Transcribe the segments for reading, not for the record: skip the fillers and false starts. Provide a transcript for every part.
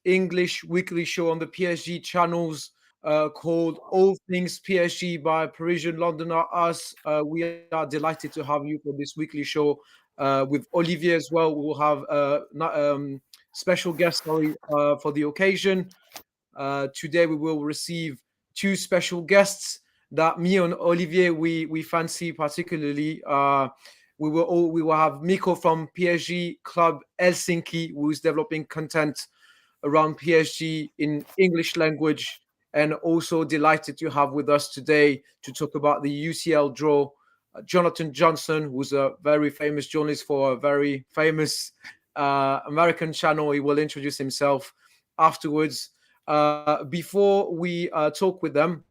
English weekly show on the PSG channels called All Things PSG by Parisian Londoner Us. We are delighted to have you for this weekly show with Olivier as well. We will have special guest, sorry, for the occasion. Today we will receive two special guests that me and Olivier we fancy particularly. We will have Miko from PSG Club Helsinki, who is developing content around PSG in English language, and also delighted to have with us today to talk about the UCL draw. Jonathan Johnson, who's a very famous journalist for a very famous American channel. He will introduce himself afterwards. Before we talk with them,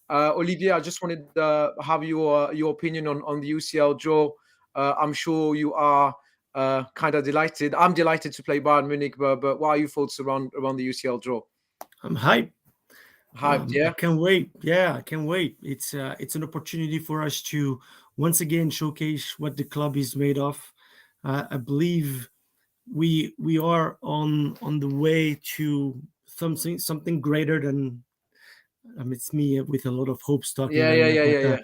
Olivier, I just wanted to have your opinion on the UCL draw. I'm sure you are kind of delighted. I'm delighted to play Bayern Munich, but what are your thoughts around the UCL draw? I'm hyped. Hyped, yeah. I can't wait. Yeah, I can't wait. It's an opportunity for us to once again showcase what the club is made of. I believe we are on the way to something greater than. It's me with a lot of hopes talking Yeah, right yeah, now. yeah, But,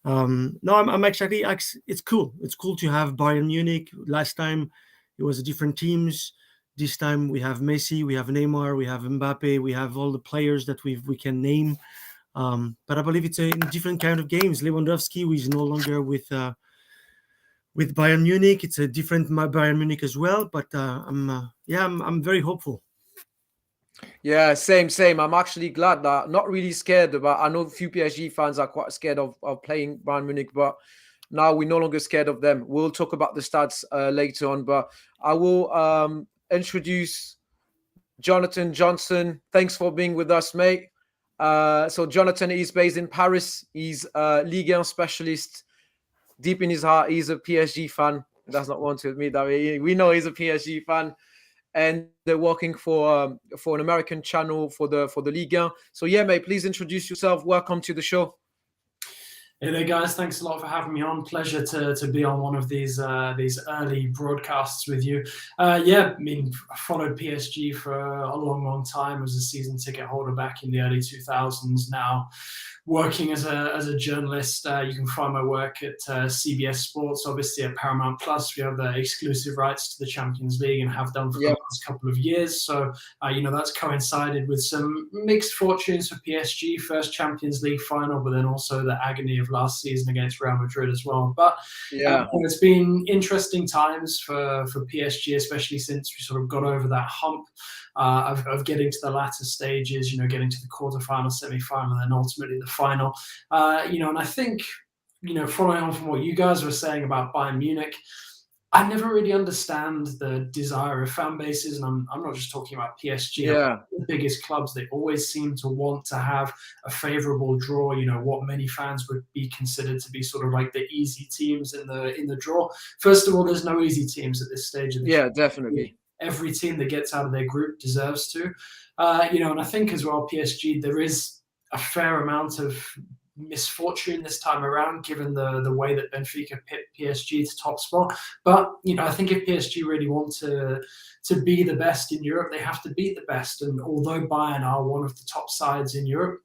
yeah, yeah. no, I'm actually. It's cool. It's cool to have Bayern Munich. Last time it was different teams. This time we have Messi, we have Neymar, we have Mbappe, we have all the players that we can name. But I believe it's a different kind of games. Lewandowski, who is no longer with Bayern Munich. It's a different Bayern Munich as well. But I'm very hopeful. Yeah, same. I'm actually glad that not really scared about. I know a few PSG fans are quite scared of playing Bayern Munich, but now we're no longer scared of them. We'll talk about the stats later on, but I will introduce Jonathan Johnson. Thanks for being with us, mate. So Jonathan is based in Paris. He's a Ligue 1 specialist. Deep in his heart, he's a PSG fan. He does not want to admit that. We know he's a PSG fan, and they're working for an American channel for the Ligue 1. So yeah, mate, please introduce yourself. Welcome to the show. Hey there, guys. Thanks a lot for having me on. Pleasure to be on one of these early broadcasts with you. I followed PSG for a long time. I was a season ticket holder back in the early 2000s. Now working as a journalist, you can find my work at CBS Sports, obviously at Paramount Plus. We have the exclusive rights to the Champions League and have done for the last couple of years. So, that's coincided with some mixed fortunes for PSG, first Champions League final, but then also the agony of last season against Real Madrid as well. But it's been interesting times for PSG, especially since we sort of got over that hump of getting to the latter stages, getting to the quarterfinal, semi-final, and then ultimately the final. And I think, following on from what you guys were saying about Bayern Munich, I never really understand the desire of fan bases, and I'm not just talking about PSG. The biggest clubs, they always seem to want to have a favourable draw. What many fans would be considered to be sort of like the easy teams in the draw. First of all, there's no easy teams at this stage of the Yeah, definitely. Every team that gets out of their group deserves to. And I think as well, PSG, there is a fair amount of misfortune this time around, given the way that Benfica picked PSG to top spot. But I think if PSG really want to be the best in Europe, they have to beat the best. And although Bayern are one of the top sides in Europe,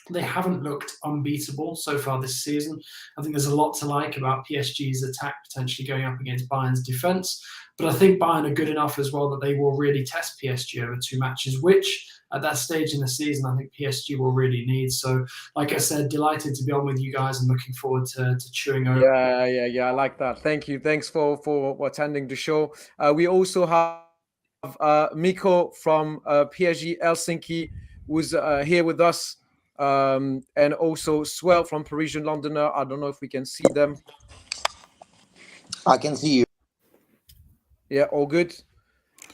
they haven't looked unbeatable so far this season. I think there's a lot to like about PSG's attack potentially going up against Bayern's defence. But I think Bayern are good enough as well that they will really test PSG over two matches, which at that stage in the season, I think PSG will really need. So, like I said, delighted to be on with you guys and looking forward to chewing over. Yeah, I like that. Thank you. Thanks for attending the show. We also have Miko from PSG Helsinki, who's here with us. And also Swell from Parisian Londoner. I don't know if we can see them. I can see you. Yeah, all good.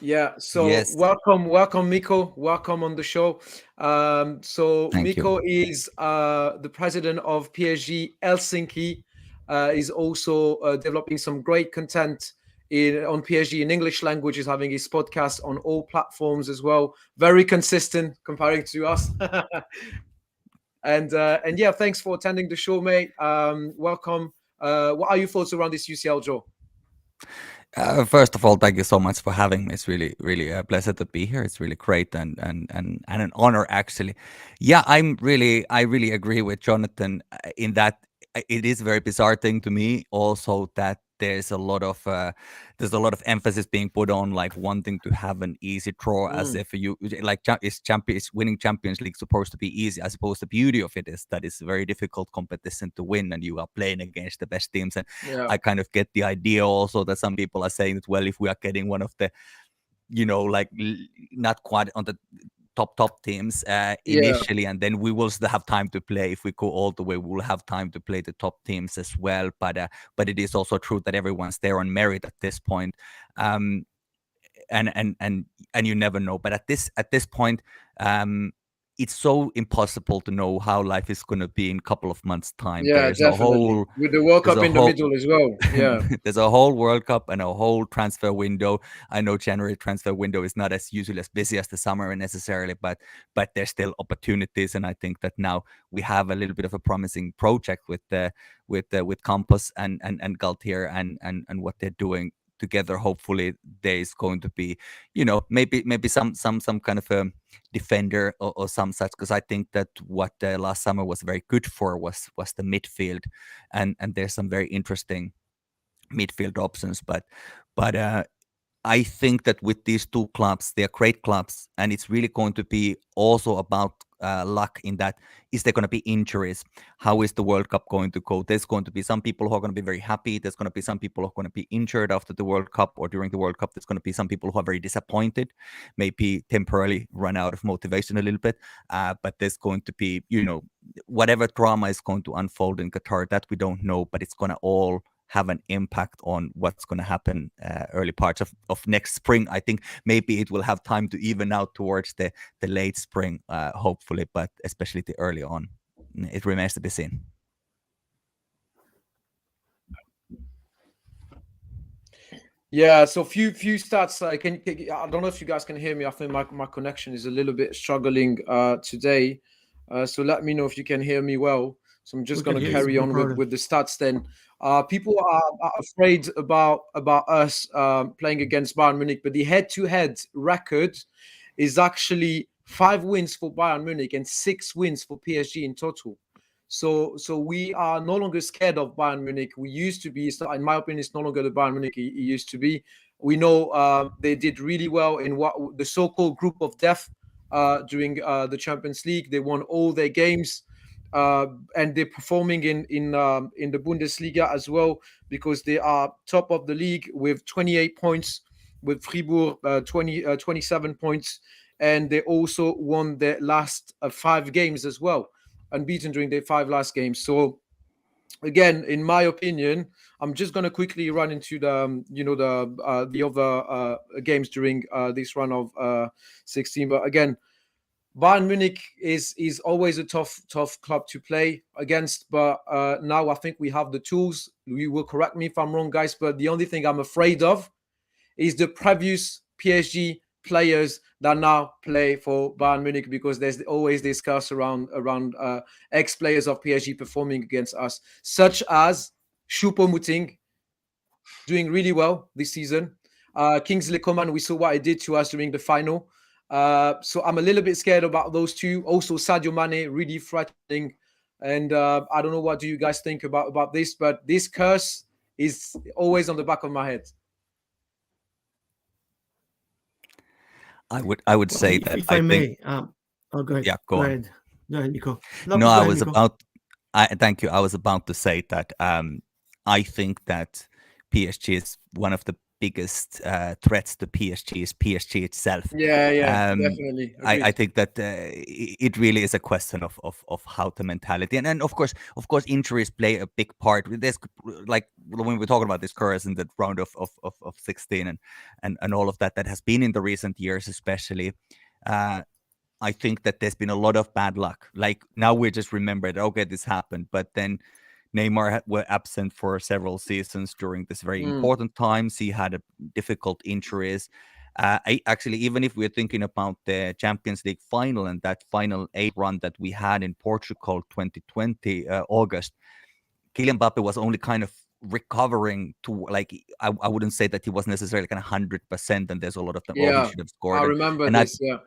Yeah, so Yes. welcome, Miko. Welcome on the show. Thank Miko is the president of PSG Helsinki. He's also developing some great content on PSG in English language. He's having his podcast on all platforms as well. Very consistent comparing to us. And yeah, thanks for attending the show, mate. Welcome. What are your thoughts around this UCL draw? First of all, thank you so much for having me. It's really, really a pleasure to be here. It's really great and an honor actually. Yeah, I really agree with Jonathan in that it is a very bizarre thing to me. Also, that there's a lot of emphasis being put on like wanting to have an easy draw, as if you like is winning Champions League supposed to be easy. I suppose the beauty of it is that it's a very difficult competition to win, and you are playing against the best teams. And Yeah, I kind of get the idea also that some people are saying that, well, if we are getting one of the, like not quite on the top teams yeah, initially, and then we will still have time to play. If we go all the way, we will have time to play the top teams as well. But it is also true that everyone's there on merit at this point. Um, and you never know. But at this point, um, it's so impossible to know how life is going to be in a couple of months' time. yeah, definitely. With the World There's Cup a in the whole middle as well. Yeah, there's a whole World Cup and a whole transfer window. I know January transfer window is not as usually as busy as the summer necessarily, but there's still opportunities, and I think that now we have a little bit of a promising project with Campos and Galtier and what they're doing together. Hopefully, there is going to be, maybe some kind of a defender or some such, because I think that what last summer was very good for was the midfield, and there's some very interesting midfield options. But I think that with these two clubs, they're great clubs, and it's really going to be also about luck. In that, is there going to be injuries? How is the World Cup going to go? There's going to be some people who are going to be very happy. There's going to be some people who are going to be injured after the World Cup or during the World Cup. There's going to be some people who are very disappointed, maybe temporarily run out of motivation a little bit. But there's going to be, whatever drama is going to unfold in Qatar, that we don't know, but it's going to all have an impact on what's going to happen early parts of next spring. I think maybe it will have time to even out towards the late spring, hopefully, but especially the early on. It remains to be seen. yeah. So few stats. I don't know if you guys can hear me. I think my connection is a little bit struggling today. So let me know if you can hear me well. So I'm just We can going to hear you, carry no on problem. with the stats then. People are afraid about us playing against Bayern Munich, but the head-to-head record is actually 5 wins for Bayern Munich and 6 wins for PSG in total. So we are no longer scared of Bayern Munich. We used to be. In my opinion, it's no longer the Bayern Munich it used to be. We know they did really well in what the so-called group of death during the Champions League. They won all their games, and they're performing in the Bundesliga as well, because they are top of the league with 28 points, with Fribourg 27 points, and they also won their last 5 games as well, unbeaten during their 5 last games. So again, in my opinion, I'm just gonna quickly run into the other games during this run of 16. But again, Bayern Munich is always a tough club to play against. But now I think we have the tools. You will correct me if I'm wrong, guys. But the only thing I'm afraid of is the previous PSG players that now play for Bayern Munich, because there's always discuss around ex players of PSG performing against us, such as Choupo-Moting doing really well this season. Kingsley Coman, we saw what he did to us during the final. So I'm a little bit scared about those two. Also, Sadio Mane, really threatening. And I don't know, what do you guys think about this? But this curse is always on the back of my head. I would Well, say if, that if I I think, may, go ahead. yeah, go Go on. ahead. Go ahead, Nico. No, No, please I go ahead, was Nico. about. Thank you. I was about to say that I think that PSG is one of the biggest threats to PSG is PSG itself. Yeah, Um, definitely I agreed. think that it really is a question of how the mentality, and of course injuries play a big part. There's like when we're talking about this curse in the round of 16 and all of that has been in the recent years, especially. Uh, I think that there's been a lot of bad luck. Like now we just remembered, okay, this happened, but then Neymar were absent for several seasons during this very Mm, important times. He had difficult injuries. I actually, even if we're thinking about the Champions League final and that final 8 run that we had in Portugal 2020 August, Kylian Mbappe was only kind of recovering to, like, I wouldn't say that he was necessarily kind of 100%, and there's a lot of them, oh, he Yeah, should have scored. I remember And this. Yeah,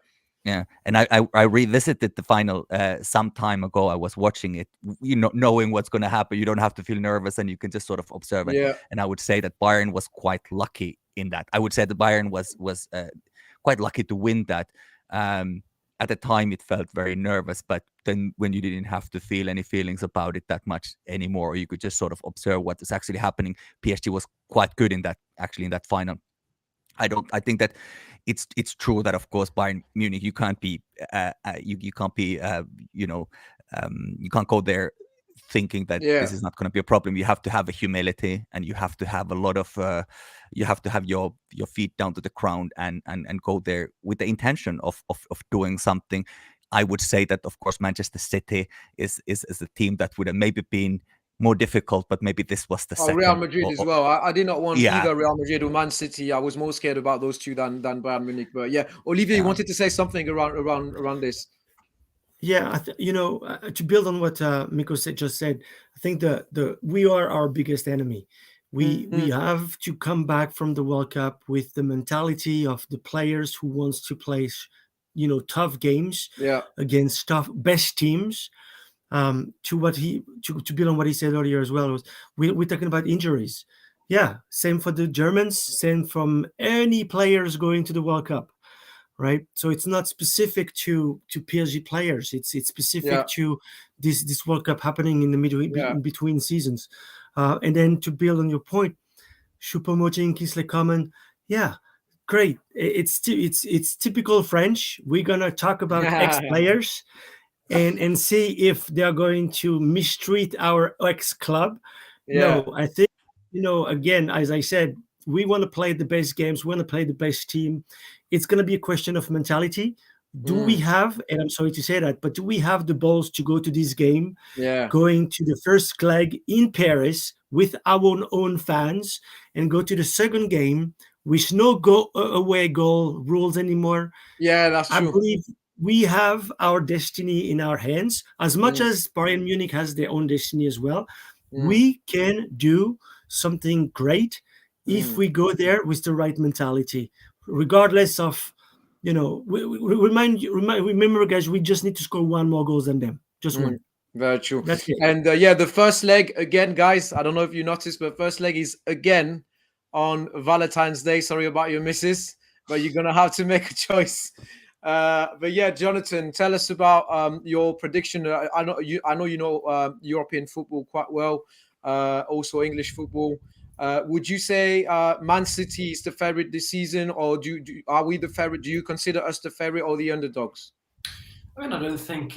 yeah, and I revisited the final some time ago. I was watching it, knowing what's going to happen. You don't have to feel nervous, and you can just sort of observe it. yeah. And I would say that Bayern was quite lucky in that. I would say that Bayern was quite lucky to win that. At the time, it felt very nervous, but then when you didn't have to feel any feelings about it that much anymore, you could just sort of observe what is actually happening. PSG was quite good in that, actually, in that final. I think that it's true that, of course, Bayern Munich, you can't be you can't be you can't go there thinking that Yeah. this is not going to be a problem. You have to have a humility, and you have to have a lot of you have to have your feet down to the ground, and go there with the intention of doing something. I would say that, of course, Manchester City is a team that would have maybe been more difficult, but maybe this was the second. Real Madrid as well. I did not want Yeah. either Real Madrid or Man City. I was more scared about those two than Bayern Munich. But yeah, Olivier, you Yeah. wanted to say something around this. Yeah, to build on what Miko just said, I think the we are our biggest enemy. We have to come back from the World Cup with the mentality of the players who wants to play, tough games Yeah, against best teams. To build on what he said earlier as well, was we're talking about injuries. Yeah, same for the Germans, same from any players going to the World Cup. Right, so it's not specific to PSG players. It's specific to this World Cup happening in the between seasons. And then to build on your point, Choupo-Moting, Kingsley Coman, yeah, great. It's typical French. We're gonna talk about ex players and see if they are going to mistreat our ex club. yeah. No, I think again, as I said, we want to play the best games. We want to play the best team. It's going to be a question of mentality. Do we have, and I'm sorry to say that, but do we have the balls to go to this game, going to the first leg in Paris with our own fans, and go to the second game with no away goal rules anymore? Yeah, that's true. I believe we have our destiny in our hands. As much as Bayern Munich has their own destiny as well, we can do something great if we go there with the right mentality, regardless of, remember, guys, we just need to score one more goals than them. Just one. Very true. That's it. And the first leg, again, guys, I don't know if you noticed, but first leg is again on Valentine's Day. Sorry about your missus, but you're going to have to make a choice. But yeah, Jonathan, tell us about your prediction. I know you know European football quite well, also English football. Would you say Man City is the favorite this season, or are we the favorite? Do you consider us the favorite or the underdogs? I mean, I don't think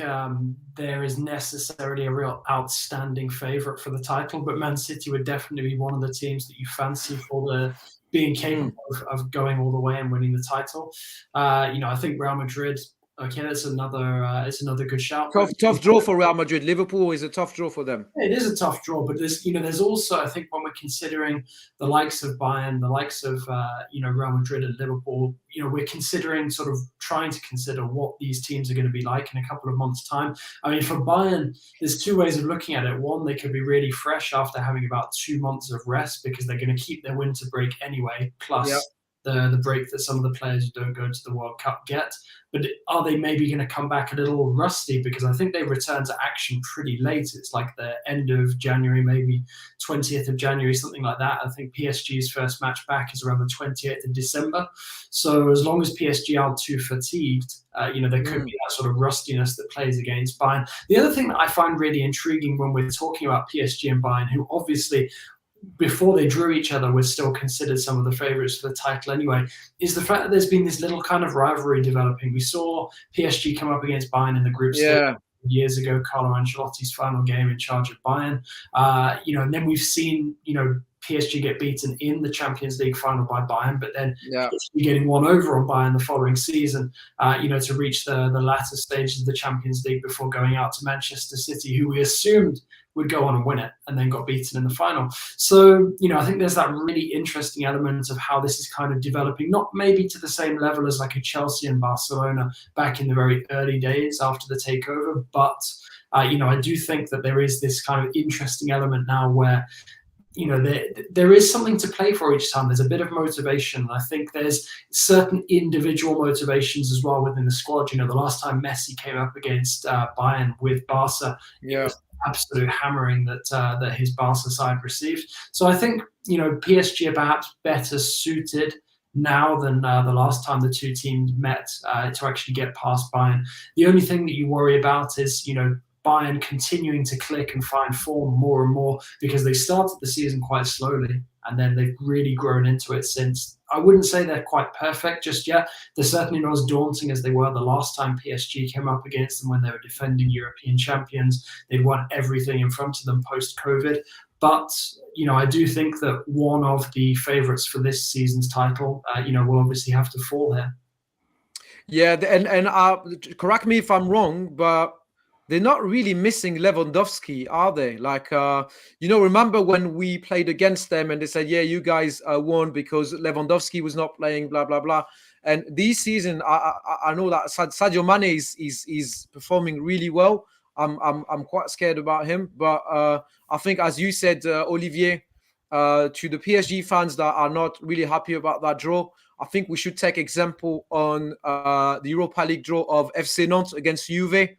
there is necessarily a real outstanding favourite for the title, but Man City would definitely be one of the teams that you fancy for being capable of going all the way and winning the title. I think Real Madrid. Okay, that's another good shout. Tough draw for Real Madrid. Liverpool is a tough draw for them. It is a tough draw, but there's also, I think, when we're considering the likes of Bayern, the likes of Real Madrid and Liverpool, we're considering sort of trying to consider what these teams are going to be like in a couple of months' time. I mean, for Bayern, there's two ways of looking at it. One, they could be really fresh after having about 2 months of rest because they're going to keep their winter break anyway, plus the break that some of the players who don't go to the World Cup get. But are they maybe going to come back a little rusty? Because I think they return to action pretty late. It's like the end of January, maybe 20th of January, something like that. I think PSG's first match back is around the 28th of December. So as long as PSG aren't too fatigued, there could be that sort of rustiness that plays against Bayern. The other thing that I find really intriguing when we're talking about PSG and Bayern, who obviously before they drew each other, were still considered some of the favourites for the title anyway, is the fact that there's been this little kind of rivalry developing. We saw PSG come up against Bayern in the group stage years ago, Carlo Ancelotti's final game in charge of Bayern. And then we've seen, PSG get beaten in the Champions League final by Bayern, but then PSG getting one over on Bayern the following season, to reach the latter stages of the Champions League before going out to Manchester City, who we assumed would go on and win it, and then got beaten in the final. So, I think there's that really interesting element of how this is kind of developing, not maybe to the same level as like a Chelsea and Barcelona back in the very early days after the takeover, but, I do think that there is this kind of interesting element now where there is something to play for each time. There's a bit of motivation. I think there's certain individual motivations as well within the squad. The last time Messi came up against Bayern with Barca, it was absolute hammering that his Barca side received. So I think PSG are perhaps better suited now than the last time the two teams met to actually get past Bayern. The only thing that you worry about is Bayern continuing to click and find form more and more, because they started the season quite slowly and then they've really grown into it since. I wouldn't say they're quite perfect just yet. They're certainly not as daunting as they were the last time PSG came up against them when they were defending European champions. They'd won everything in front of them post-COVID. But, I do think that one of the favourites for this season's title, will obviously have to fall here. Yeah, and correct me if I'm wrong, but they're not really missing Lewandowski, are they? Like, remember when we played against them and they said, yeah, you guys won because Lewandowski was not playing, blah, blah, blah. And this season, I know that Sadio Mane is performing really well. I'm quite scared about him. But I think, as you said, Olivier, to the PSG fans that are not really happy about that draw, I think we should take example on the Europa League draw of FC Nantes against Juve.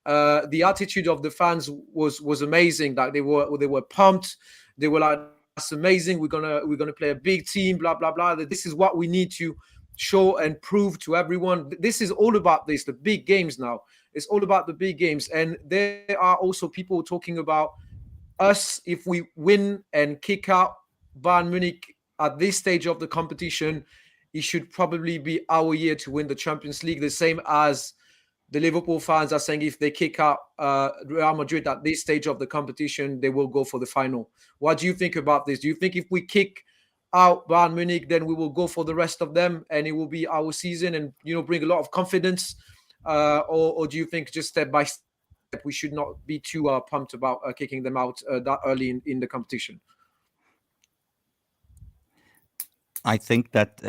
The attitude of the fans was amazing. Like they were pumped. They were like, "That's amazing. We're gonna play a big team." Blah blah blah. This is what we need to show and prove to everyone. This is all about the big games now. It's all about the big games. And there are also people talking about us. If we win and kick out Bayern Munich at this stage of the competition, it should probably be our year to win the Champions League. The same as the Liverpool fans are saying if they kick out Real Madrid at this stage of the competition, they will go for the final. What do you think about this? Do you think if we kick out Bayern Munich, then we will go for the rest of them and it will be our season and, bring a lot of confidence? Or do you think just step by step, we should not be too pumped about kicking them out that early in the competition? I think that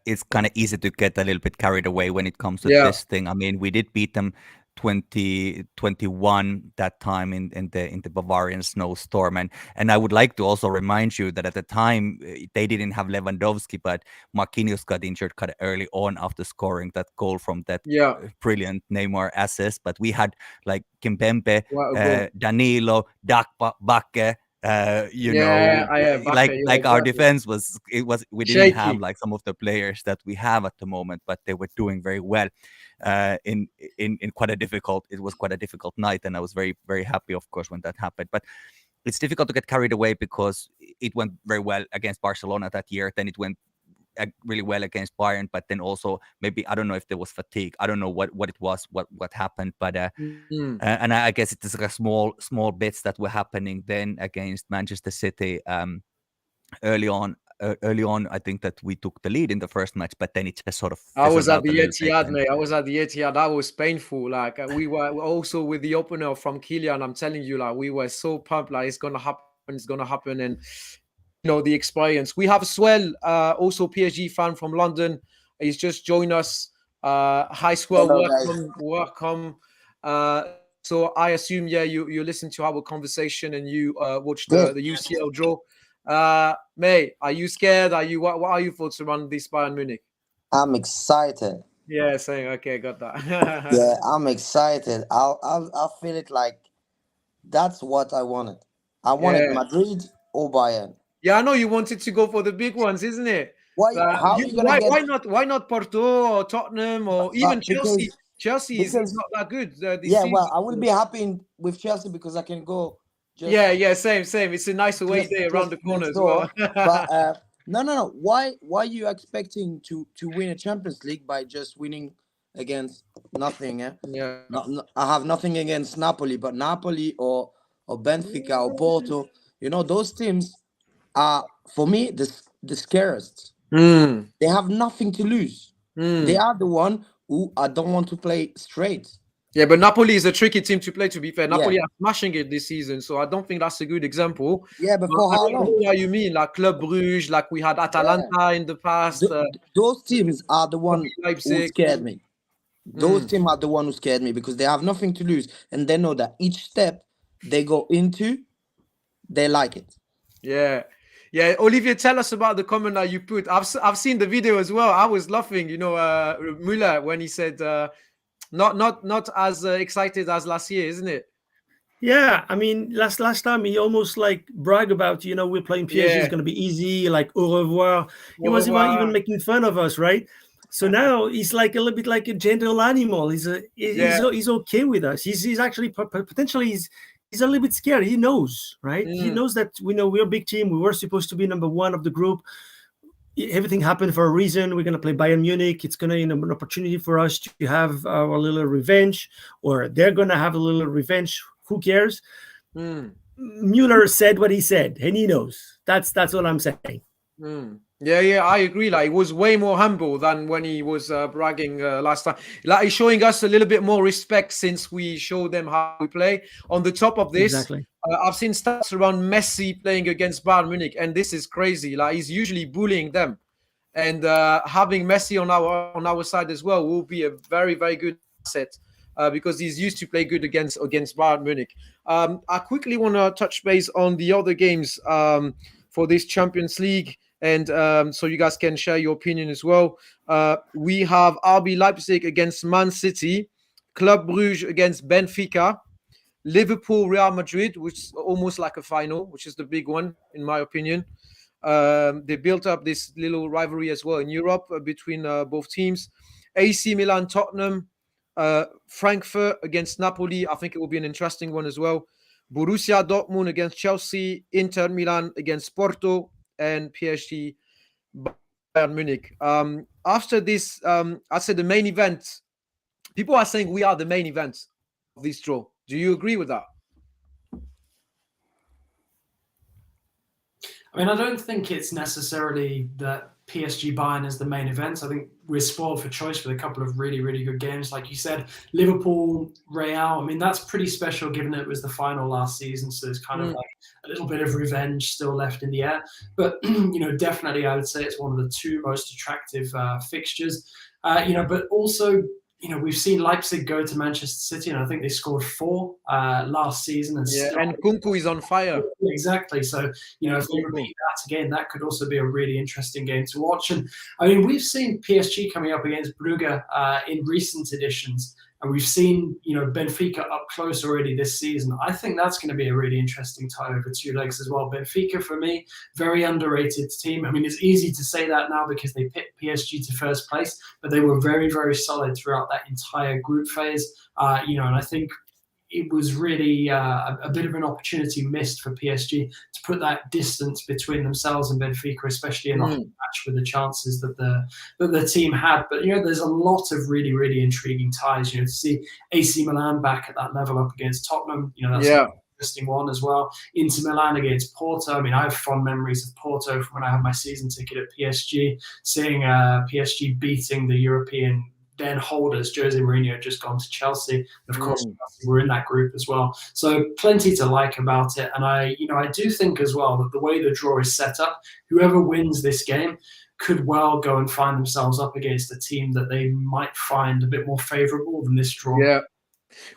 it's kind of easy to get a little bit carried away when it comes to this thing. I mean, we did beat them 2021 that time in the Bavarian snowstorm, and I would like to also remind you that at the time they didn't have Lewandowski, but Marquinhos got injured kind of early on after scoring that goal from that brilliant Neymar assist. But we had like Kimpembe, Danilo, Bakke. Our defense we didn't shaky. Have like some of the players that we have at the moment, but they were doing very well in quite a difficult night, and I was very, very happy, of course, when that happened. But it's difficult to get carried away because it went very well against Barcelona that year, then it went really well against Bayern, but then also maybe I don't know if there was fatigue. I don't know what it was, what happened, but and I guess it's like a small bits that were happening then against Manchester City early on. I think that we took the lead in the first match, but then it just sort of. I was at the Etihad, mate. I was at the Etihad. That was painful. Like we were also with the opener from Kylian. I'm telling you, like we were so pumped. Like it's gonna happen, and. The experience. We have as well, also PSG fan from London. He's just joined us. Hi, Swell. Welcome. So I assume, you listen to our conversation and you watched the UCL draw. May, are you scared? What are your thoughts around this Bayern Munich? I'm excited. Yeah, saying okay, got that. Yeah, I'm excited. I feel it like that's what I wanted. I wanted Madrid or Bayern. Yeah, I know you wanted to go for the big ones, isn't it? Why not Porto or Tottenham or even Chelsea? Chelsea is not that good. I will be happy with Chelsea because I can go. Same. It's a nice away day around the corner as well. But no. Why are you expecting to win a Champions League by just winning against nothing? Yeah. I have nothing against Napoli, but Napoli or Benfica or Porto, those teams are, for me, the scariest. They have nothing to lose. They are the one who I don't want to play straight. Yeah, but Napoli is a tricky team to play, to be fair. Napoli are smashing it this season, so I don't think that's a good example. Yeah, but for how long? I don't know what you mean, like Club Brugge, like we had Atalanta in the past. Those teams are the one who scared me. Those teams are the one who scared me because they have nothing to lose. And they know that each step they go into, they like it. Yeah. Yeah, Olivier, tell us about the comment that you put. I've seen the video as well. I was laughing, Müller when he said not as excited as last year, isn't it? Yeah, I mean, last time he almost like brag about, we're playing PSG, Yeah. it's going to be easy, like au revoir. He Au was revoir. even making fun of us, right? So now he's like a little bit like a gentle animal. He's okay with us. He's actually potentially he's a little bit scared. He knows, right? He knows that we're a big team. We were supposed to be number one of the group. Everything happened for a reason. We're going to play Bayern Munich. It's going to be an opportunity for us to have our little revenge, or they're going to have a little revenge. Who cares? Mueller said what he said, and he knows. That's what I'm saying. Yeah, I agree. Like, he was way more humble than when he was bragging last time. Like, he's showing us a little bit more respect since we showed them how we play. On the top of this, Exactly. I've seen stats around Messi playing against Bayern Munich, and this is crazy. Like, he's usually bullying them, and having Messi on our side as well will be a very, very good asset. Because he's used to play good against Bayern Munich. I quickly want to touch base on the other games for this Champions League, and so you guys can share your opinion as well. We have RB Leipzig against Man City, Club Brugge against Benfica, Liverpool Real Madrid, which is almost like a final, which is the big one in my opinion. They built up this little rivalry as well in Europe between both teams. AC Milan Tottenham, Frankfurt against Napoli. I think it will be an interesting one as well. Borussia Dortmund against Chelsea, Inter Milan against Porto, and PSG Bayern Munich. After this, I said the main event. People are saying we are the main event of this draw. Do you agree with that? I mean, I don't think it's necessarily that PSG Bayern is the main event. I think we're spoiled for choice with a couple of really, really good games. Like you said, Liverpool, Real. I mean, that's pretty special given it was the final last season. So there's kind of like a little bit of revenge still left in the air. But, definitely I would say it's one of the two most attractive fixtures. But also, we've seen Leipzig go to Manchester City, and I think they scored 4 last season. And Kunku is on fire. Exactly. So, if they repeat that again, that could also be a really interesting game to watch. And I mean, we've seen PSG coming up against Brugge in recent editions, and we've seen, Benfica up close already this season. I think that's going to be a really interesting tie over 2 legs as well. Benfica, for me, very underrated team. I mean, it's easy to say that now because they picked PSG to first place, but they were very, very solid throughout that entire group phase. And I think it was really a bit of an opportunity missed for PSG to put that distance between themselves and Benfica, especially in a match with the chances that the team had. But there's a lot of really, really intriguing ties. To see AC Milan back at that level up against Tottenham, that's an interesting one as well. Inter Milan against Porto. I mean, I have fond memories of Porto from when I had my season ticket at PSG, seeing PSG beating the European then holders. Jose Mourinho had just gone to Chelsea. Of course, we're in that group as well. So plenty to like about it. And I do think as well that the way the draw is set up, whoever wins this game could well go and find themselves up against a team that they might find a bit more favourable than this draw. Yeah.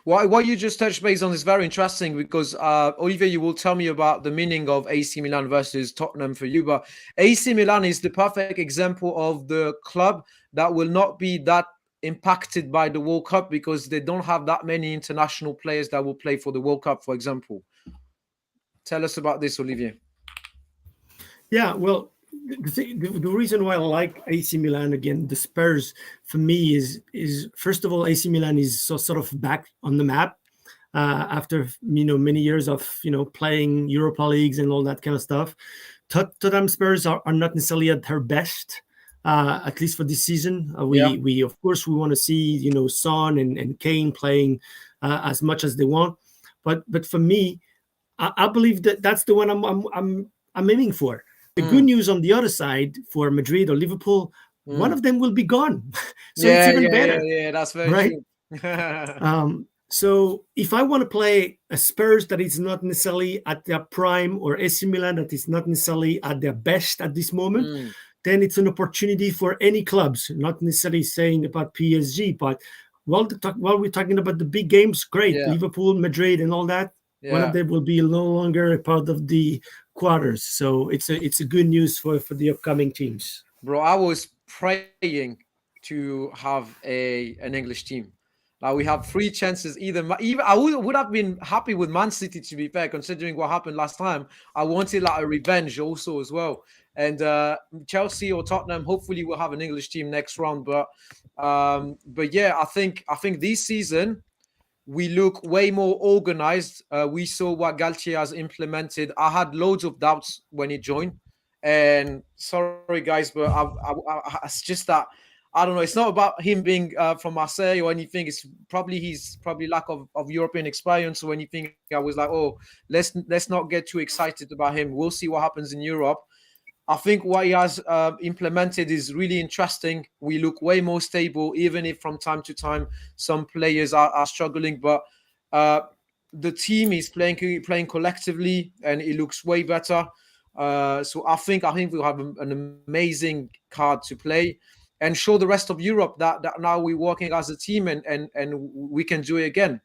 What you just touched base on is very interesting because, Olivier, you will tell me about the meaning of AC Milan versus Tottenham for you. But AC Milan is the perfect example of the club that will not be that impacted by the World Cup because they don't have that many international players that will play for the World Cup, for example. Tell us about this, Olivier. Yeah, well, the reason why I like AC Milan again, the Spurs, for me is first of all, AC Milan is sort of back on the map after many years of playing Europa Leagues and all that kind of stuff. Tottenham Spurs are not necessarily at their best. At least for this season, we of course we want to see Son and Kane playing as much as they want, but for me, I believe that's the one I'm aiming for. The good news on the other side for Madrid or Liverpool, one of them will be gone, so it's even better. Yeah, that's very true. So if I want to play a Spurs that is not necessarily at their prime or AC Milan that is not necessarily at their best at this moment. Then it's an opportunity for any clubs, not necessarily saying about PSG, but while we're talking about the big games, great, Liverpool, Madrid, and all that, One of Yeah, them will be no longer a part of the quarters. So it's a good news for the upcoming teams. bro, I was praying to have an English team. Like we have three chances. Even I would have been happy with Man City, to be fair, considering what happened last time. I wanted like a revenge also as well. And Chelsea or Tottenham hopefully will have an English team next round. But yeah, I think this season we look way more organized. We saw what Galtier has implemented. I had loads of doubts when he joined, and sorry guys, but it's just that I don't know. It's not about him being from Marseille or anything. It's probably lack of European experience or anything. I was like, oh, let's not get too excited about him. We'll see what happens in Europe. I think what he has implemented is really interesting. We look way more stable, even if from time to time some players are struggling. But uh, the team is playing collectively, and it looks way better. So I think we'll have an amazing card to play, and show the rest of Europe that now we're working as a team, and we can do it again.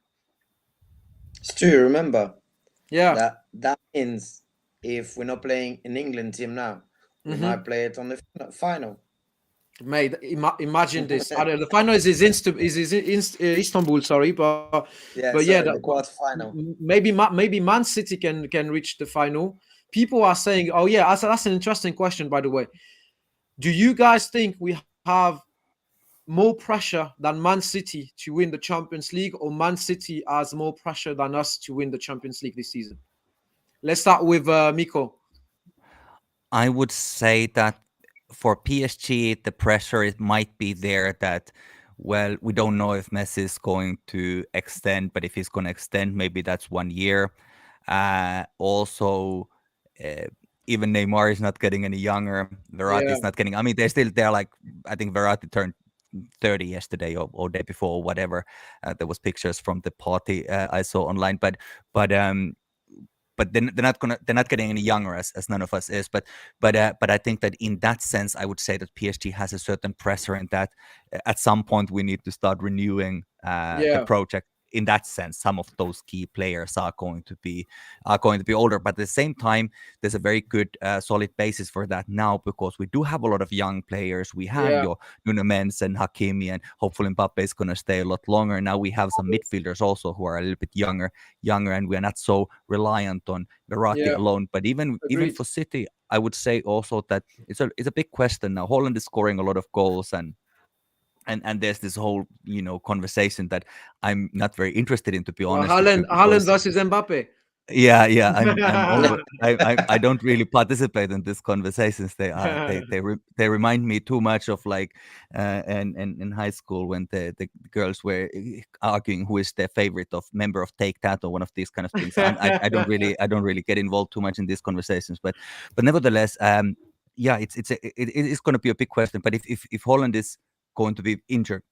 Stu, remember Yeah. that means if we're not playing an England team now, we Hmm. might play it on the final. Mate, imagine this. I don't, the final is Istanbul, sorry, but Yeah, yeah, sorry, the quarter final. maybe Man City can reach the final. People are saying, oh yeah, that's an interesting question, by the way. Do you guys think we have more pressure than Man City to win the Champions League, or Man City has more pressure than us to win the Champions League this season? Let's start with Miko. I would say that for PSG, the pressure it might be there that, well, we don't know if Messi is going to extend, but if he's going to extend, maybe that's 1 year. Also, uh, even Neymar is not getting any younger. Verratti Yeah, is not getting. I mean, they're like, I think Verratti turned 30 yesterday or day before or whatever. There was pictures from the party I saw online, but they're not getting any younger as none of us is. But I think that in that sense, I would say that PSG has a certain pressure in that at some point we need to start renewing the yeah, project. In that sense, some of those key players are going to be older, but at the same time, there's a very good solid basis for that now because we do have a lot of young players. We have yeah, your Nuno Mendes and Hakimi, and hopefully Mbappe is going to stay a lot longer. Now we have some midfielders also who are a little bit younger, and we're not so reliant on Verratti yeah. alone. But even Agreed. for City, I would say also that it's a big question now. Holland is scoring a lot of goals, and there's this whole conversation that I'm not very interested in, to be honest with you, Haaland because versus Mbappe. yeah, I'm over. I don't really participate in these conversations. They remind me too much of like and in high school when the girls were arguing who is their favorite of member of Take That or one of these kind of things. I don't really get involved too much in these conversations, but nevertheless, yeah, it is going to be a big question. But if Holland is going to be injured,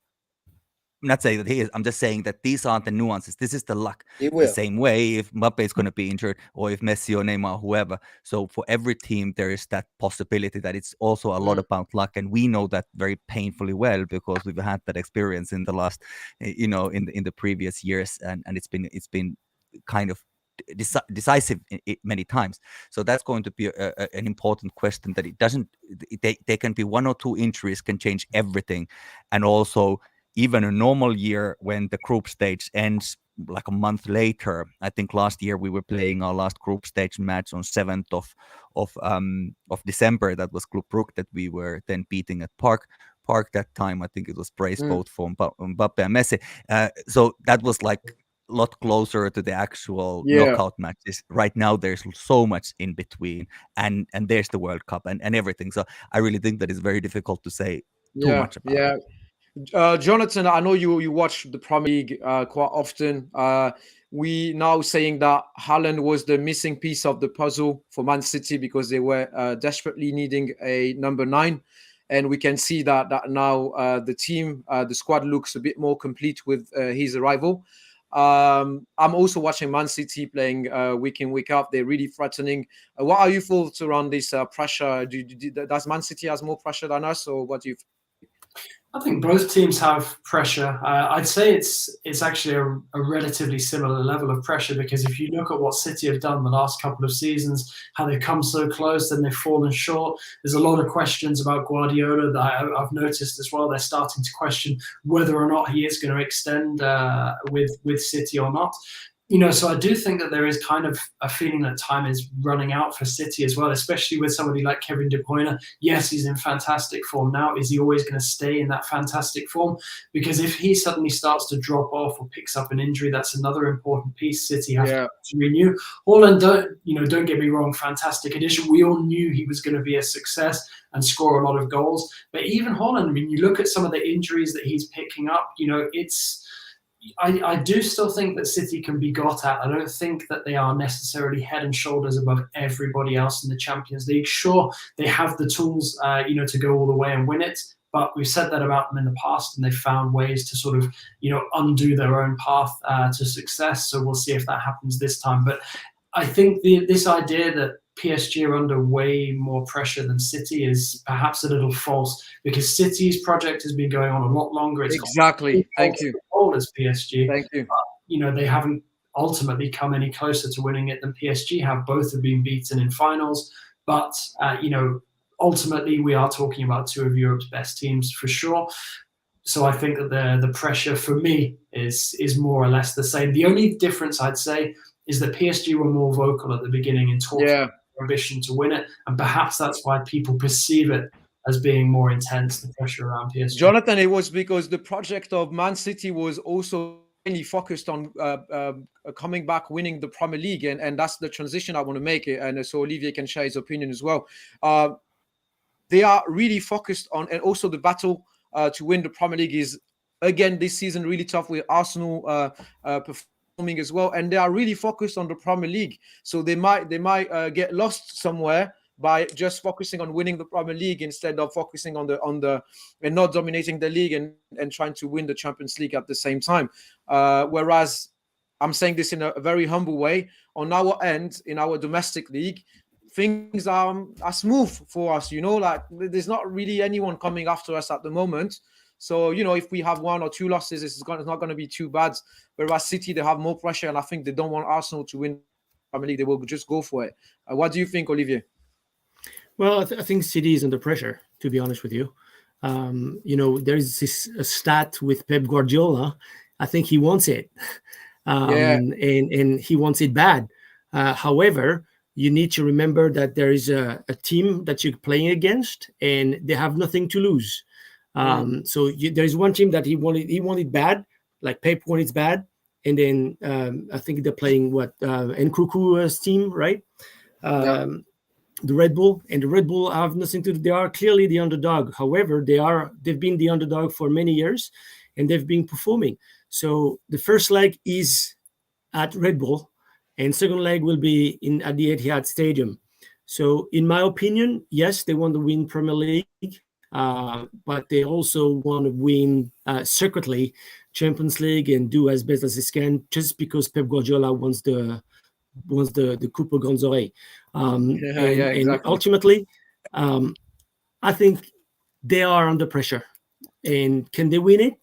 I'm not saying that he is. I'm just saying that these aren't the nuances. This is the luck. He The will. same way if Mbappe is going to be injured or if Messi or Neymar, whoever. So for every team, there is that possibility that it's also a lot about luck, and we know that very painfully well because we've had that experience in the last, in the previous years, and it's been kind of decisive many times. So that's going to be an important question. That it doesn't. They can be one or two injuries can change everything, and also even a normal year when the group stage ends like a month later. I think last year we were playing our last group stage match on 7th of December. That was Club Brugge that we were then beating at Park that time. I think it was praise both for Mbappe and Messi. So that was like a lot closer to the actual Yeah, knockout matches. Right now there's so much in between, and there's the World Cup and everything. So I really think that it's very difficult to say too yeah, much about it. yeah. Jonathan, I know you watch the Premier League quite often. We now saying that Haaland was the missing piece of the puzzle for Man City because they were desperately needing a number 9, and we can see that now the squad looks a bit more complete with his arrival. I'm also watching Man City playing week in week out. They're really threatening. What are your thoughts around this pressure? Does Man City has more pressure than us, or what do you think? I think both teams have pressure. I'd say it's actually a relatively similar level of pressure, because if you look at what City have done the last couple of seasons, how they've come so close, then they've fallen short. There's a lot of questions about Guardiola that I've noticed as well. They're starting to question whether or not he is going to extend with City or not. So I do think that there is kind of a feeling that time is running out for City as well, especially with somebody like Kevin De Bruyne. Yes, he's in fantastic form now. Is he always going to stay in that fantastic form? Because if he suddenly starts to drop off or picks up an injury, that's another important piece City have to renew. Haaland, don't get me wrong, fantastic addition. We all knew he was going to be a success and score a lot of goals. But even Haaland, I mean, you look at some of the injuries that he's picking up, I do still think that City can be got at. I don't think that they are necessarily head and shoulders above everybody else in the Champions League. Sure, they have the tools, to go all the way and win it. But we've said that about them in the past, and they've found ways to sort of, undo their own path to success. So we'll see if that happens this time. But I think this idea that PSG are under way more pressure than City is perhaps a little false, because City's project has been going on a lot longer. It's Exactly. Thank you. As PSG. Thank you. But, they haven't ultimately come any closer to winning it than PSG have. Both have been beaten in finals. But, ultimately we are talking about two of Europe's best teams for sure. So I think that the pressure for me is more or less the same. The only difference I'd say is that PSG were more vocal at the beginning in talking about their ambition to win it, and perhaps that's why people perceive it as being more intense, the pressure around PSG. Jonathan, it was because the project of Man City was also mainly focused on coming back, winning the Premier League, and that's the transition I want to make it. And so Olivier can share his opinion as well. They are really focused on, and also the battle to win the Premier League is, again, this season really tough with Arsenal performing as well, and they are really focused on the Premier League. So they might get lost somewhere by just focusing on winning the Premier League instead of focusing on the and not dominating the league and trying to win the Champions League at the same time. Whereas I'm saying this in a very humble way, on our end, in our domestic league, things are smooth for us, like there's not really anyone coming after us at the moment. So, if we have one or two losses, it's not going to be too bad. Whereas City, they have more pressure, and I think they don't want Arsenal to win the Premier League. They will just go for it. What do you think, Olivier? Well, I think City is under pressure, to be honest with you. There is this stat with Pep Guardiola. I think he wants it. And he wants it bad. However, you need to remember that there is a team that you're playing against, and they have nothing to lose. So there is one team that he wanted bad, like Pep wanted bad, and then I think they're playing Nkuku's team, right? The Red Bull, and the Red Bull have nothing to do. They are clearly the underdog. However, they've been the underdog for many years, and they've been performing. So the first leg is at Red Bull, and second leg will be at the Etihad Stadium. So in my opinion, yes, they want to win Premier League, but they also want to win secretly Champions League and do as best as they can, just because Pep Guardiola wants the Coupe Gonzoré. Exactly. And ultimately, I think they are under pressure. And can they win it?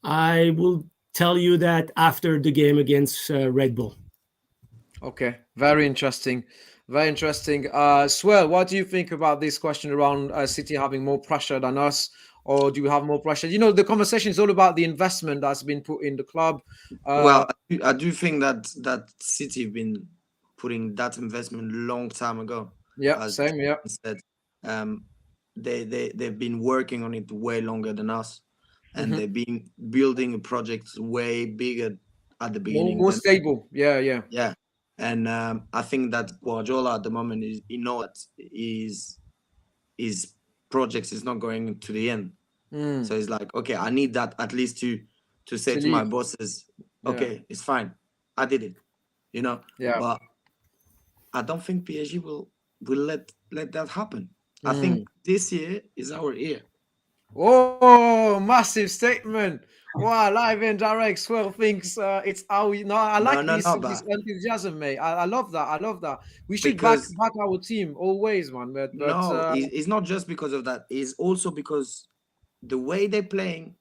I will tell you that after the game against Red Bull. Okay. Very interesting. Very interesting. Swell, what do you think about this question around City having more pressure than us? Or do you have more pressure? The conversation is all about the investment that's been put in the club. Well, I do think that City have been putting that investment long time ago. Yeah, same. Yeah, said, they've been working on it way longer than us, and they've been building a project way bigger at the beginning. More stable. Yeah. And I think that Guardiola at the moment that his project is not going to the end. So it's like, okay, I need that at least to say to my bosses, okay, it's fine, I did it, Yeah. But I don't think PSG will let that happen. I think this year is our year. Oh, massive statement! Wow, live and direct. Swell thinks it's our. I like this enthusiasm, mate. I love that. We should back our team always, man. But it's not just because of that. It's also because the way they're playing,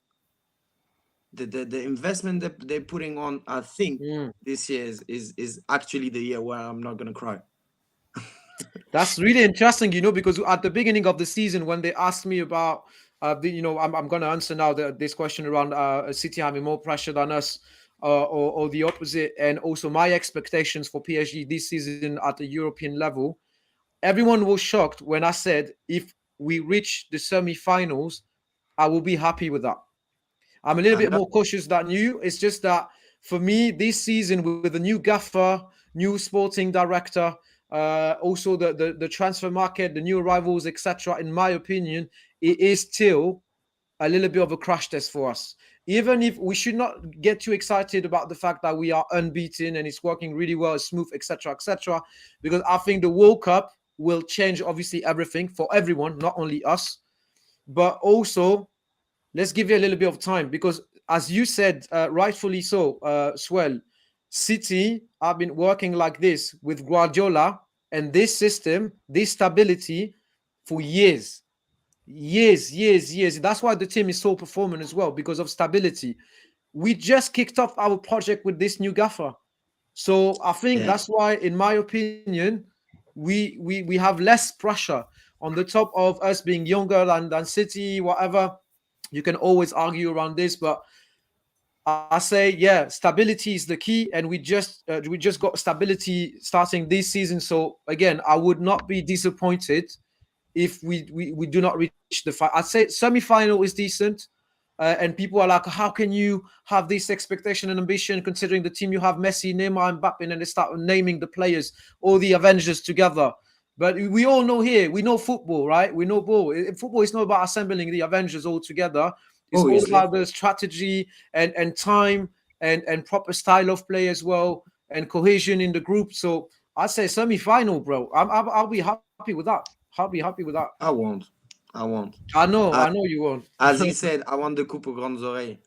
the investment that they're putting on, I think this year is actually the year where I'm not gonna cry. That's really interesting, because at the beginning of the season, when they asked me about, I'm going to answer now this question around City having more pressure than us, or the opposite, and also my expectations for PSG this season at the European level. Everyone was shocked when I said if we reach the semi-finals, I will be happy with that. I'm a little bit more cautious than you. It's just that for me, this season with the new gaffer, new sporting director, also the transfer market, the new arrivals, etc. In my opinion, it is still a little bit of a crash test for us. Even if we should not get too excited about the fact that we are unbeaten and it's working really well, smooth, etc., because I think the World Cup will change obviously everything for everyone, not only us, but also let's give you a little bit of time because, as you said, rightfully so, Swell, City have been working like this with Guardiola and this system, this stability for years. Years. That's why the team is so performing as well, because of stability. We just kicked off our project with this new gaffer. So I think that's why, in my opinion, we have less pressure on the top of us being younger than City, whatever. You can always argue around this, but I say, stability is the key, and we just got stability starting this season. So again, I would not be disappointed if we do not reach the final. I'd say semi-final is decent, and people are like, how can you have this expectation and ambition considering the team you have Messi, Neymar, and Mbappe, and they start naming the players, all the Avengers together. But we all know here, we know football, right? We know ball. Football is not about assembling the Avengers all together. It's all about the strategy and time and proper style of play as well, and cohesion in the group. So I'd say semi-final, bro. I'll be happy with that. I'll be happy with that. I won't. I know you won't. As he said, I want the Coupe aux Grandes Oreilles.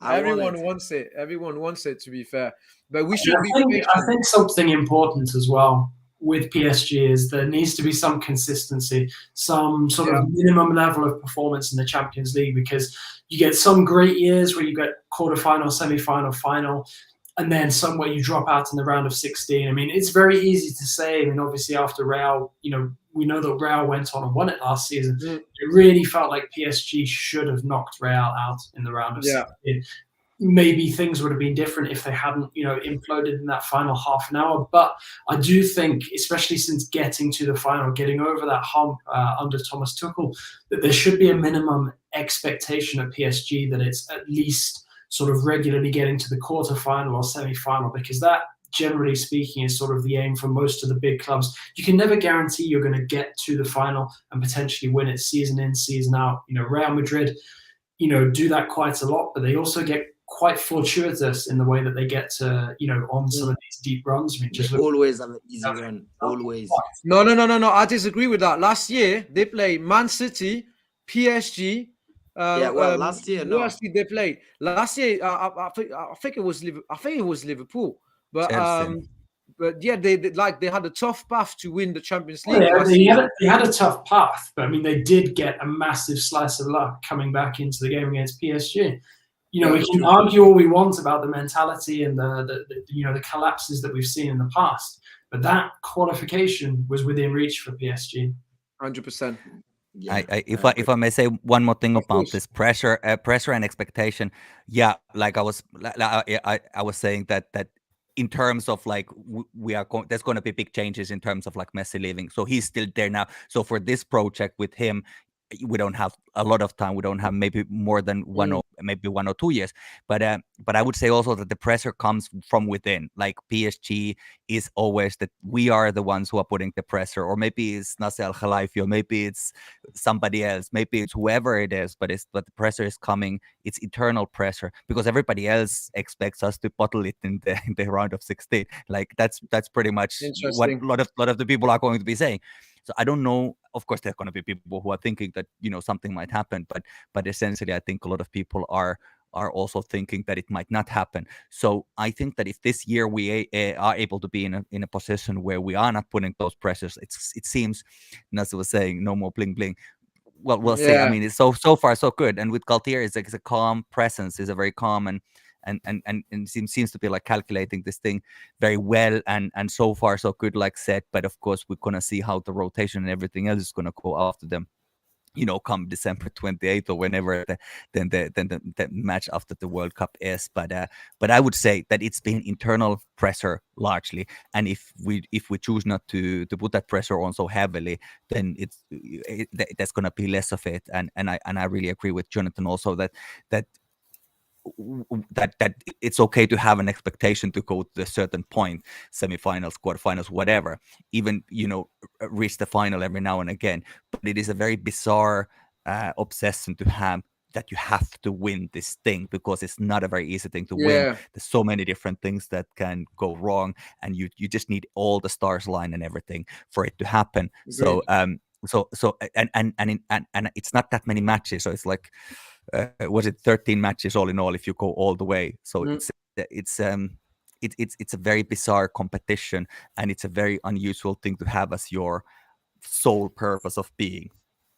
Everyone wants it. Everyone wants it, to be fair. But we should I think something important as well with PSG is there needs to be some consistency, some sort of minimum level of performance in the Champions League, because you get some great years where you get quarterfinal, semi-final, final, and then somewhere you drop out in the round of 16. I mean, it's very easy to say. I mean, obviously after Real, we know that Real went on and won it last season. It really felt like PSG should have knocked Real out in the round of 16. Maybe things would have been different if they hadn't, imploded in that final half an hour. But I do think, especially since getting to the final, getting over that hump under Thomas Tuchel, that there should be a minimum expectation at PSG that it's at least sort of regularly getting to the quarterfinal or semi-final, because that, generally speaking, is sort of the aim for most of the big clubs. You can never guarantee you're going to get to the final and potentially win it season in, season out. Real Madrid, do that quite a lot, but they also get quite fortuitous in the way that they get to, on some of these deep runs. I mean, just always have an easy run. Always. No. I disagree with that. Last year they played Man City, PSG. Last year, no. Last year they played. Last year, I think it was Liverpool. But they had a tough path to win the Champions League. They had a tough path, but I mean, they did get a massive slice of luck coming back into the game against PSG. We can argue all we want about the mentality and the collapses that we've seen in the past, but that qualification was within reach for PSG. 100%. If I may say one more thing about this pressure and expectation, like I was saying that in terms of like there's going to be big changes in terms of like Messi leaving, so he's still there now. So for this project with him, we don't have a lot of time. We don't have maybe more than 1 or 2 years. But I would say also that the pressure comes from within. Like PSG is always that we are the ones who are putting the pressure, or maybe it's Nasser Al Khelaifi, or maybe it's somebody else, maybe it's whoever it is. But the pressure is coming. It's eternal pressure because everybody else expects us to bottle it in the round of 16. Like that's pretty much what a lot of the people are going to be saying. So I don't know. Of course, there are going to be people who are thinking that something might happen, but essentially, I think a lot of people are also thinking that it might not happen. So I think that if this year we are able to be in a position where we are not putting those pressures, it seems, Nasser was saying, no more bling bling. well, we'll see. I Yeah, mean, it's so far so good. And with Galtier, it's a calm presence. It's a very calm and seems to be like calculating this thing very well. And so far so good, like said. But of course, we're gonna see how the rotation and everything else is gonna go after them. Come December 28th or whenever the match after the World Cup is. But I would say that it's been internal pressure largely, and if we choose not to put that pressure on so heavily, then there's gonna be less of it. And I really agree with Jonathan also that that it's okay to have an expectation to go to a certain point, semifinals, quarterfinals, whatever, even reach the final every now and again. But it is a very bizarre obsession to have, that you have to win this thing, because it's not a very easy thing to win. yeah, There's so many different things that can go wrong, and you just need all the stars line and everything for it to happen. agreed. And it's not that many matches, so it's like was it 13 matches all in all if you go all the way. So Mm. it's a very bizarre competition, and it's a very unusual thing to have as your sole purpose of being.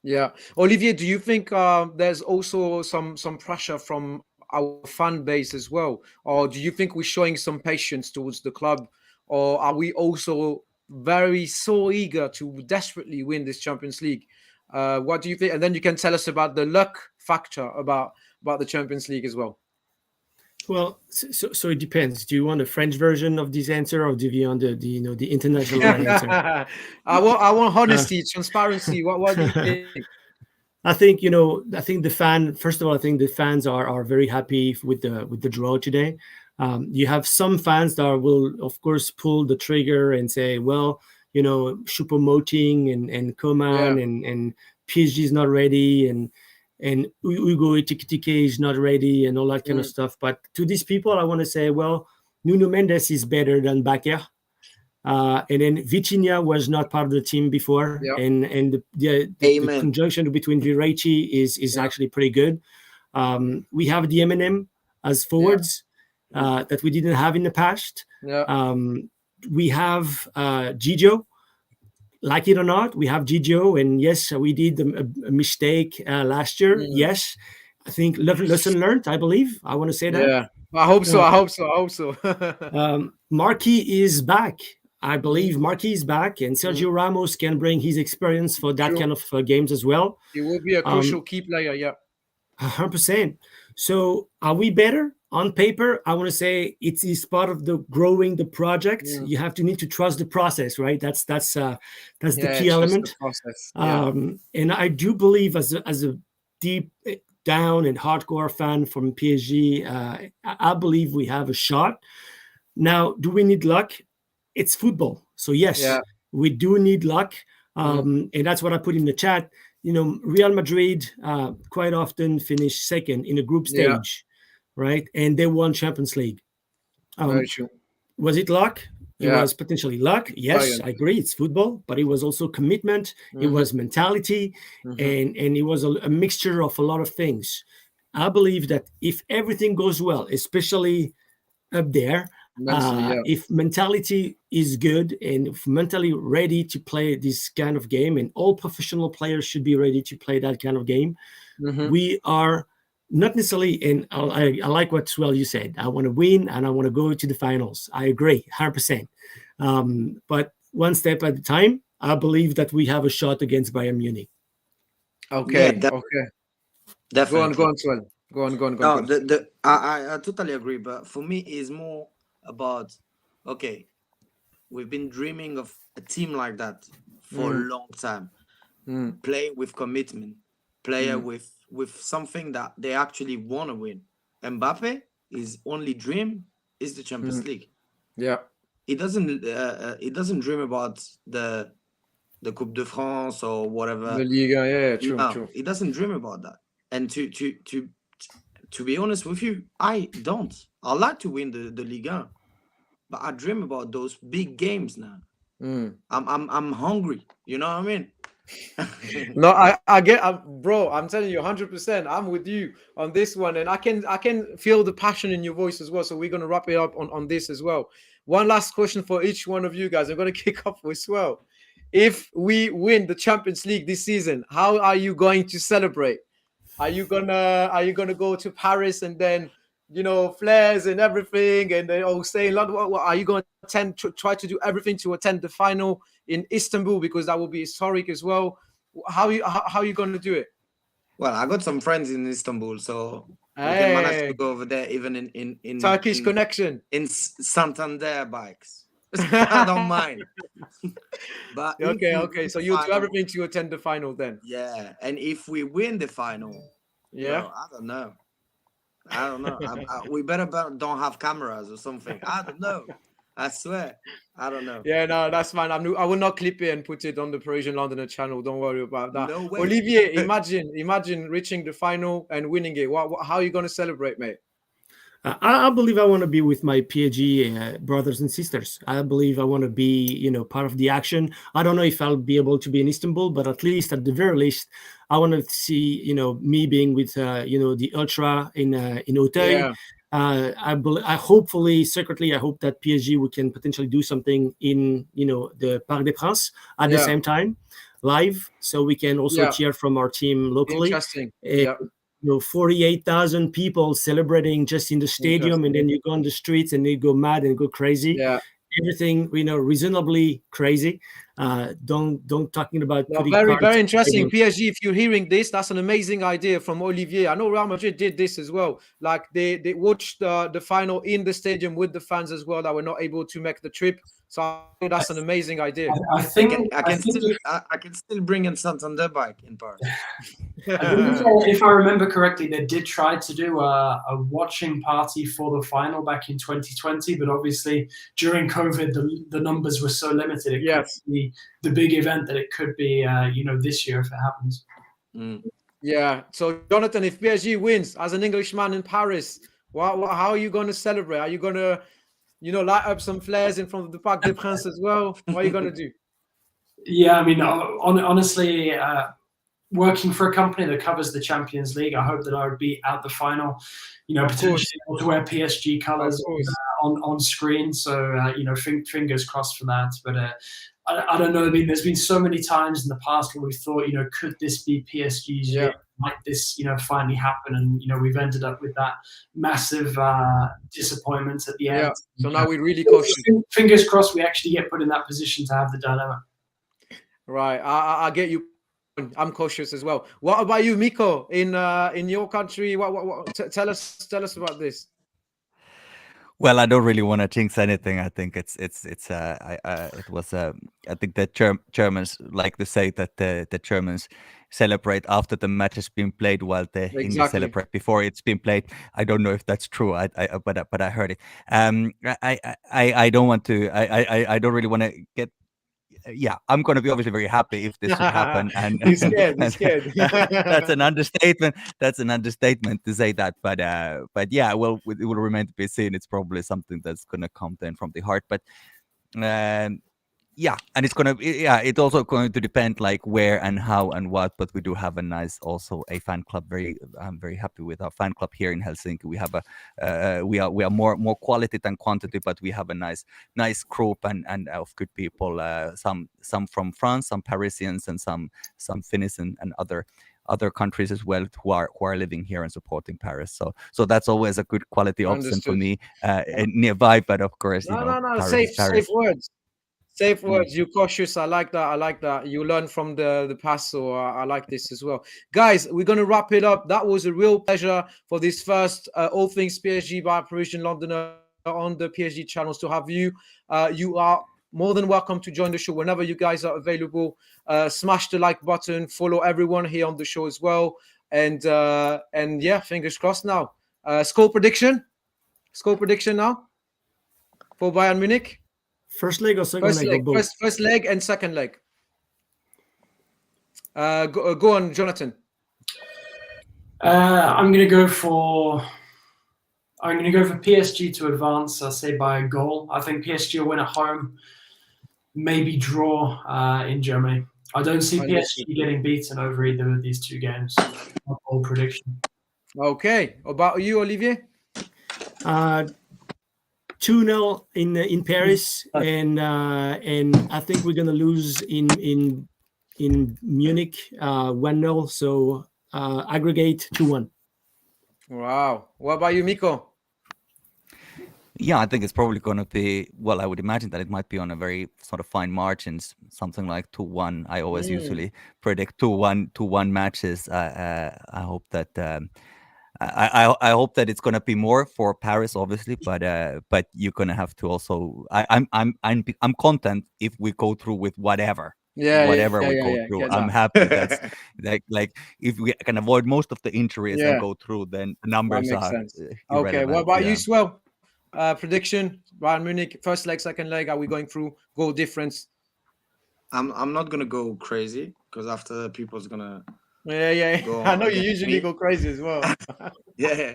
Yeah, Olivier, do you think there's also some pressure from our fan base as well, or do you think we're showing some patience towards the club, or are we also very so eager to desperately win this Champions League? What do you think? And then you can tell us about the luck factor about the Champions League as well. Well, so it depends. Do you want a French version of this answer, or do you want the international answer? I want honesty, transparency. What do you think? I think first of all, I think the fans are very happy with the draw today. You have some fans that will, of course, pull the trigger and say, well, Choupo-Moting and Coman and PSG is not ready, and Hugo Ekitike is not ready, and all that kind of stuff. But to these people, I want to say, well, Nuno Mendes is better than Bakker. And then Vitinha was not part of the team before, and the conjunction between Viraichi is actually pretty good. We have the M&M as forwards that we didn't have in the past. We have Gigio. Like it or not, we have Gigio, and yes, we did a mistake last year. Yes, I think lesson learned. I believe I want to say that. Yeah, I hope so. I hope so. Marquis is back. I believe Marquis is back, and Sergio Ramos can bring his experience for that kind of games as well. He will be a crucial key player. Yeah, 100%. So, are we better on paper? I want to say it is part of the growing the project. You need to trust the process, right? That's the key element. And I do believe, as a deep down and hardcore fan from PSG, I believe we have a shot. Now, do we need luck? It's football, so yes, we do need luck, and that's what I put in the chat. Real Madrid quite often finish second in a group stage, right? And they won Champions League. Very true. Was it luck? It was potentially luck. Yes, I agree. It's football, but it was also commitment. It was mentality, and it was a mixture of a lot of things. I believe that if everything goes well, especially up there, if mentality is good and if mentally ready to play this kind of game, and all professional players should be ready to play that kind of game, we are not necessarily, and I like what you said. I want to win and I want to go to the finals. I agree 100%. But one step at a time, I believe that we have a shot against Bayern Munich. Okay. Definitely. Go on, Swell. Go on. No, I totally agree. But for me, it's more about, okay, we've been dreaming of a team like that for a long time. Play with commitment, player with something that they actually want to win. Mbappe, his only dream is the Champions League. Yeah, he doesn't dream about the Coupe de France or whatever. The Liga, true. He doesn't dream about that. And to be honest with you, I don't. I like to win the Liga, but I dream about those big games now. I'm hungry. You know what I mean? No, I get, bro. I'm telling you, 100%. I'm with you on this one, and I can feel the passion in your voice as well. So we're gonna wrap it up on this as well. One last question for each one of you guys. I'm gonna kick off with Swell. if we win the Champions League this season, how are you going to celebrate? Are you gonna go to Paris and then, you know, flares and everything, and they all stay in London? Are you going to try to do everything to attend the final in Istanbul, because that will be historic as well? How are you going to do it? Well, I got some friends in Istanbul, so we can manage to Hey, go over there, even in Turkish connection. Santander bikes. I don't mind. But if we Okay. win So the you'll do final, everything to attend the final then. yeah, and if we win the final, Yeah. bro, I don't know. We better don't have cameras or something. I don't know. I swear, I don't know. Yeah, no, that's fine. I will not clip it and put it on the Parisian Londoner channel. Don't worry about that. No way. Olivier, imagine reaching the final and winning it. How are you going to celebrate, mate? I believe I want to be with my PSG brothers and sisters. I believe I want to be, part of the action. I don't know if I'll be able to be in Istanbul, but at the very least, I want to see, me being with, the ultra in Auteuil. Yeah. I hopefully, secretly, I hope that PSG we can potentially do something in, the Parc des Princes at the same time, live, so we can also cheer from our team locally. Interesting. Yeah. 48,000 people celebrating just in the stadium, and then you go on the streets and they go mad and go crazy. Yeah. Everything, reasonably crazy. Don't talking about No, very interesting. PSG, if you're hearing this, that's an amazing idea from Olivier. I know Real Madrid did this as well. Like they watched the final in the stadium with the fans as well that were not able to make the trip. So I think that's an amazing idea. I think I can still bring in Santander bike in Paris. If I remember correctly, they did try to do a watching party for the final back in 2020, but obviously during COVID, the numbers were so limited. It could be the big event that it could be, this year if it happens. Yeah. So Jonathan, if PSG wins as an Englishman in Paris, how are you going to celebrate? Are you going to, light up some flares in front of the Parc des Princes as well? What are you going to do? Yeah, I mean, honestly, working for a company that covers the Champions League, I hope that I would be at the final, potentially able to wear PSG colours on screen. So, fingers crossed for that. But I don't know. I mean, there's been so many times in the past where we thought, could this be PSG's year? Might this, finally happen? And, we've ended up with that massive disappointment at the end. Yeah. So now we're really cautious. Fingers crossed we actually get put in that position to have the dilemma. Right. I get you. I'm cautious as well. What about you, Miko? In your country, tell us about this. Well, I don't really want to jinx anything. I think I think the Germans like to say that the Germans celebrate after the match has been played, while the English celebrate before it's been played. I don't know if that's true. But I heard it. I don't want to. I don't really want to get. Yeah, I'm going to be obviously very happy if this would happen. And he's scared. That's an understatement. That's an understatement to say that. But yeah, well, it will remain to be seen. It's probably something that's going to come then from the heart. But yeah, and it's also going to depend like where and how and what. But we do have a nice, also a fan club. I'm very happy with our fan club here in Helsinki. We have we are more quality than quantity, but we have a nice group and of good people. Some from France, some Parisians, and some Finnish and other countries as well who are living here and supporting Paris. So that's always a good quality option for me nearby. But of course, no. Paris, safe words. Safe words. You're cautious. I like that. You learn from the past, so I like this as well. Guys, we're going to wrap it up. That was a real pleasure for this first All Things PSG by Parisian Londoner on the PSG channels to have you. You are more than welcome to join the show whenever you guys are available. Smash the like button. Follow everyone here on the show as well. And yeah, fingers crossed now. Score prediction now for Bayern Munich. First leg or second leg? First leg and second leg. Go on, Jonathan. I'm going to go for PSG to advance. I'll say by a goal. I think PSG will win at home, maybe draw in Germany. I don't see PSG getting beaten over either of these two games. My bold prediction. Okay. About you, Olivier? 2-0 in Paris, and I think we're gonna lose in Munich 1-0. So aggregate 2-1. Wow. What about you, Miko? Yeah, I think it's probably going to be, well, I would imagine that it might be on a very sort of fine margins, something like 2-1. I always usually predict 2-1 matches. I hope that I hope that it's going to be more for Paris, obviously, but you're going to have to also. I'm content if we go through with whatever. Whatever we go through, I'm happy. That's like if we can avoid most of the injuries and go through, then the numbers are irrelevant. Okay, what about you, Swell? Prediction: Bayern Munich, first leg, second leg. Are we going through goal difference? I'm not gonna go crazy because after people's gonna. Yeah. I know you usually go crazy as well. Yeah,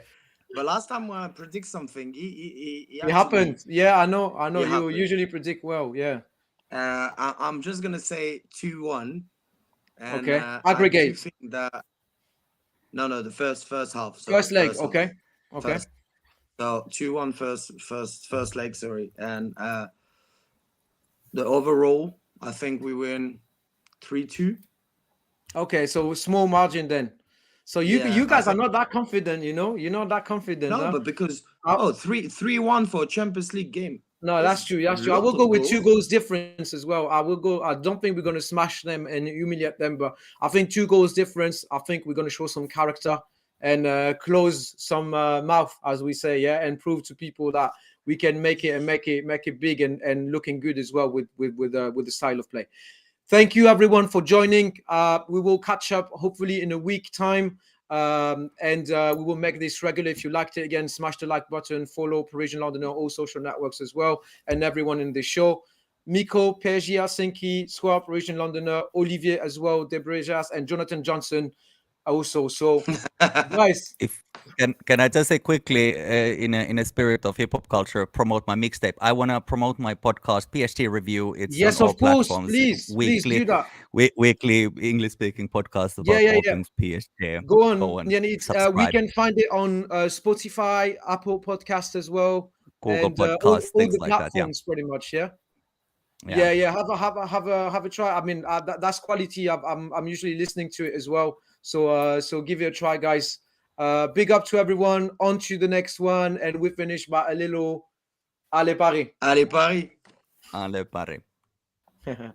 but last time when I predict something, it happened. Yeah, I know. You happened. usually predict well. Yeah. I'm just gonna say 2-1. And, okay. Aggregate. I do think that. No, the first half. Sorry, first leg. First okay. Half. Okay. So 2-1 first leg. Sorry, and the overall, I think we win 3-2. Okay, so small margin then. So you guys are not that confident, you know? You're not that confident. No, but because 3-1 for a Champions League game. No, that's true. That's true. I will go with 2 goals difference as well. I don't think we're going to smash them and humiliate them, but I think 2 goals difference. I think we're going to show some character and close some mouth, as we say, and prove to people that we can make it and make it big and looking good as well with the style of play. Thank you, everyone, for joining. We will catch up hopefully in a week time. And we will make this regular. If you liked it, again, smash the like button, follow Parisian London on all social networks as well, and everyone in the show. Miko, PSG Helsinki, Square Parisian Londoner, Olivier as well, Debrejas, and Jonathan Johnson also. So, guys. Can I just say quickly, in a spirit of hip hop culture, promote my mixtape? I want to promote my podcast, PSG Review. It's yes, on all of course. platforms. Please do that. Weekly English speaking podcast about all things PSG. Go on. We can find it on Spotify, Apple Podcasts as well, Google and Podcasts, all things the like that. platforms, pretty much. Yeah. Have a try. I mean, that's quality. I'm usually listening to it as well. So give it a try, guys. Big up to everyone. On to the next one, and we finish by a little Allez Paris. Allez Paris. Allez Paris.